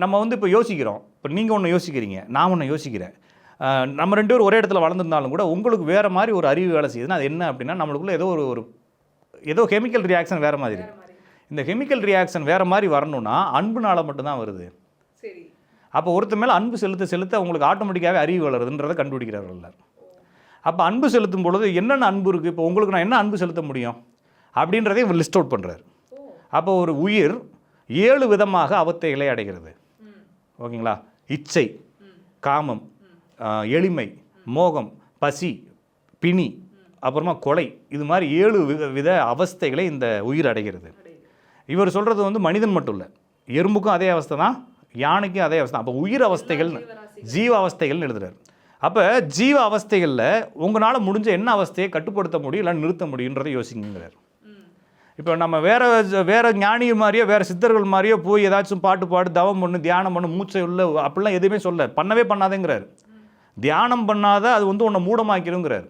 நம்ம வந்து இப்போ யோசிக்கிறோம். இப்போ நீங்கள் ஒன்று யோசிக்கிறீங்க, நான் ஒன்று யோசிக்கிறேன். நம்ம 2 பேரும் ஒரே இடத்துல வளர்ந்துருந்தாலும் கூட உங்களுக்கு வேறு மாதிரி ஒரு அறிவு வேலை செய்யுதுன்னா அது என்ன அப்படின்னா, நம்மளுக்குள்ள ஏதோ கெமிக்கல் ரியாக்ஷன் வேறு மாதிரி. இந்த கெமிக்கல் ரியாக்ஷன் வேறு மாதிரி வரணும்னா அன்புனால மட்டும்தான் வருது. அப்போ ஒருத்தர் மேலே அன்பு செலுத்த உங்களுக்கு ஆட்டோமேட்டிக்காகவே அறிவு வளருதுன்றதை கண்டுபிடிக்கிறார்கள். அப்போ அன்பு செலுத்தும் பொழுது என்னென்ன அன்பு இருக்குது, இப்போ உங்களுக்கு நான் என்ன அன்பு செலுத்த முடியும் அப்படின்றதையும் இவர் லிஸ்ட் அவுட் பண்ணுறாரு. அப்போ ஒரு உயிர் 7 விதமாக அவத்தைகளை அடைகிறது. ஓகேங்களா? இச்சை, காமம், எளிமை, மோகம், பசி, பிணி, அப்புறமா கொலை, இது மாதிரி 7 வித அவஸ்தைகளை இந்த உயிர் அடைகிறது. இவர் சொல்கிறது வந்து மனிதன் மட்டும் இல்லை, எறும்புக்கும் அதே அவஸ்தை தான், யானைக்கும் அதே அவஸ்தை. அப்போ உயிர் அவஸ்தைகள், ஜீவ அவஸ்தைகள்னு எழுதுறாரு. அப்போ ஜீவ அவஸ்தைகளில் உங்களால் முடிஞ்ச என்ன அவஸ்தையை கட்டுப்படுத்த முடியும் இல்லை நிறுத்த முடியுன்றதை யோசிங்கிறார். இப்போ நம்ம வேறு ஞானி மாதிரியோ வேறு சித்தர்கள் மாதிரியோ போய் ஏதாச்சும் பாட்டு தவம் பண்ணு, தியானம் பண்ணு, மூச்சை உள்ள அப்படிலாம் எதுவுமே பண்ணவே பண்ணாதேங்கிறார். தியானம் பண்ணாத அது வந்து உன்னை மூடமாக்கிடுங்கிறார்.